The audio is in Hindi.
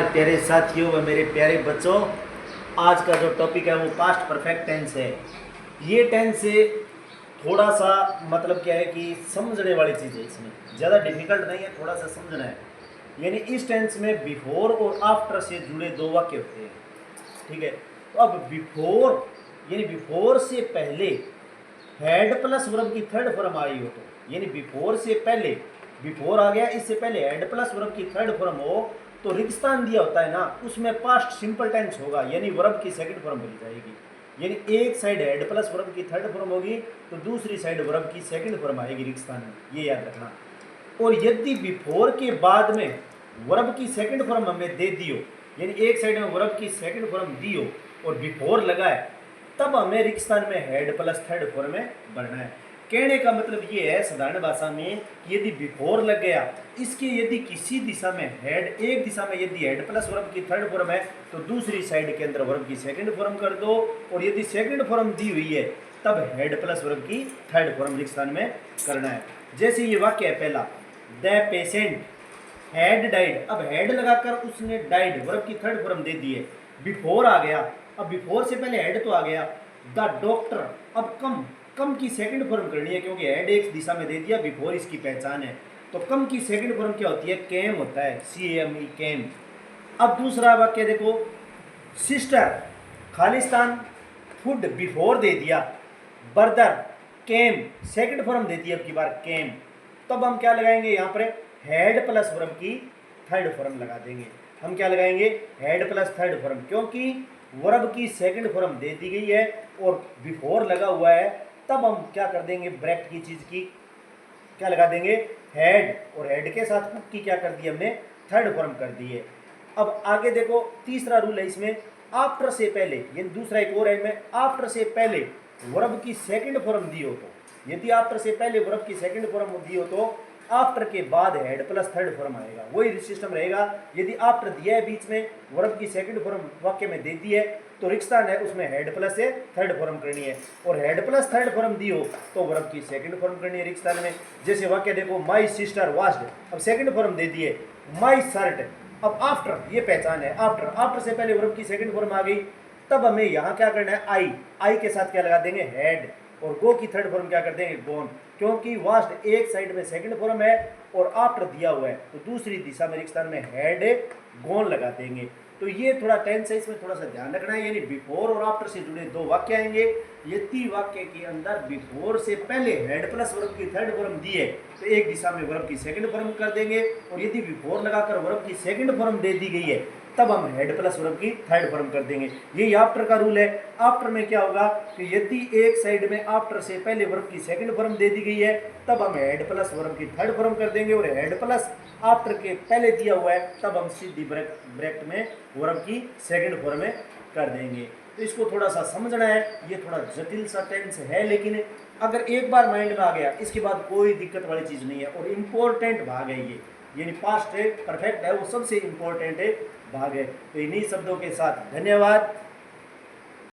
प्यारे साथियों व मेरे प्यारे बच्चों, आज का जो टॉपिक है वो पास्ट परफेक्ट टेंस है। ये टेंस से थोड़ा सा मतलब क्या है कि समझने वाली चीज़ है, इसमें ज़्यादा डिफिकल्ट नहीं है, थोड़ा सा समझना है। यानी इस टेंस में बिफोर और आफ्टर से जुड़े दो वाक्य होते हैं, ठीक है। तो अब बिफोर यानी बिफोर से पहले हेड प्लस वर्ब की थर्ड फॉर्म आई हो, तो यानी बिफोर से पहले, बिफोर आ गया, इससे पहले हेड प्लस वर्ब की थर्ड फॉर्म हो तो रिक्स्तान दिया होता है ना, उसमें पास्ट सिंपल टेंस होगा, यानी वर्ब की सेकंड फॉर्म बनी जाएगी। यानी एक साइड हेड प्लस वर्ब की थर्ड फॉर्म होगी तो दूसरी साइड वर्ब की सेकंड फॉर्म आएगी रिक्स्तान में, ये याद रखना। और यदि बिफोर के बाद में वर्ब की सेकंड फॉर्म हमें दे दी हो, यानी एक साइड में वर्ब की सेकंड फॉर्म दी हो और बिफोर लगा है, तब हमें रिक्स्तान में हेड प्लस थर्ड फॉर्म में बढ़ना है। कहने का मतलब ये है साधारण भाषा में कि यदि बिफोर लग गया, इसके यदि किसी दिशा में हेड, एक दिशा में यदि हेड प्लस वर्ब की थर्ड फॉर्म है तो दूसरी साइड के अंदर वर्ब की सेकंड फॉर्म कर दो, और यदि सेकंड फॉर्म दी हुई है तब हेड प्लस वर्ब की थर्ड फॉर्म रिक्स्तान में करना है। जैसे ये वाक्य है पहला, द पेशेंट हैड डाइड, अब हेड लगाकर उसने डाइड वर्ब की थर्ड फॉर्म दे दी है, बिफोर आ गया, अब बिफोर से पहले हेड तो आ गया। द डॉक्टर, अब कम की सेकंड फॉर्म करनी है क्योंकि हेड एक दिशा में दे दिया, बिफोर इसकी पहचान है, तो कम की सेकंड फॉर्म क्या होती है, कैम होता है, CAME कैम। अब दूसरा वाक्य देखो, sister Khalistan food before they दिया, ब्रदर कैम सेकंड फॉर्म दे दिया, अब की बार कैम, तब हम क्या लगाएंगे यहाँ पर, हेड प्लस वर्ब की थर्ड फॉर्म लगा देंगे। हम क्या लगाएंगे, हेड प्लस थर्ड फॉर्म, क्योंकि वर्ब की सेकंड फॉर्म दे दी गई है और बिफोर लगा हुआ है, तब हम क्या कर देंगे, ब्रैकेट की चीज की क्या लगा देंगे, हेड, और हेड के साथ कुक की क्या कर दी हमने, थर्ड फॉर्म कर दी है। अब आगे देखो, तीसरा रूल है इसमें, आफ्टर से पहले, ये दूसरा एक और है में, आफ्टर से पहले वर्ब की सेकंड फॉर्म दी हो तो, यदि आफ्टर से पहले वर्ब की सेकंड फॉर्म दी हो तो आफ्टर के बाद हेड प्लस थर्ड फॉर्म आएगा, वही सिस्टम रहेगा। यदि आफ्टर दिया है बीच में, वर्ब की सेकंड फॉर्म वाक्य में दे दी है तो रिक्स्तान है, उसमें हेड प्लस से थर्ड फॉर्म करनी है, और हेड प्लस थर्ड फॉर्म दी हो तो वर्ब की सेकंड फॉर्म करनी है रिक्स्तान में। जैसे वाक्य देखो, माई सिस्टर वाश्ड, अब सेकंड फॉर्म दे दी है, माई शर्ट, अब आफ्टर, ये पहचान है, आफ्टर से पहले वर्ब की सेकंड फॉर्म आ गई, तब हमें यहाँ क्या करना है, आई के साथ क्या लगा देंगे, हेड, और गो की थर्ड फॉर्म क्या कर देंगे, गोन, क्योंकि वास्ट एक साइड में सेकंड फॉर्म है और आफ्टर दिया हुआ है तो दूसरी दिशा में रिक्स्तान में हेड गोन लगा देंगे। तो ये थोड़ा टेंस है, इसमें थोड़ा सा ध्यान रखना है, यानी बिफोर और आफ्टर से जुड़े दो वाक्य आएंगे। यदि वाक्य के अंदर बिफोर से पहले हेड प्लस वर्ब की थर्ड फॉर्म दी है तो एक दिशा में वर्ब की सेकंड फॉर्म कर देंगे, और यदि बिफोर लगाकर वर्ब की सेकंड फॉर्म दे दी गई है तब हम हेड प्लस वर्ब की थर्ड फॉर्म कर देंगे। यही आफ्टर का रूल है। आफ्टर में क्या होगा कि यदि एक साइड में आफ्टर से पहले वर्ब की सेकंड फॉर्म दे दी गई है तब हम हेड प्लस वर्ब की थर्ड फॉर्म कर देंगे, और हेड प्लस आफ्टर के पहले दिया हुआ है तब हम सीधी ब्रैकेट में वर्ब की सेकंड फॉर्म में कर देंगे। तो इसको थोड़ा सा समझना है, ये थोड़ा जटिल सा टेंस है, लेकिन अगर एक बार माइंड में आ गया इसके बाद कोई दिक्कत वाली चीज़ नहीं है, और इम्पोर्टेंट भाग है ये, यानी पास्ट परफेक्ट है वो सबसे इम्पोर्टेंट भाग है। तो इन्हीं शब्दों के साथ धन्यवाद।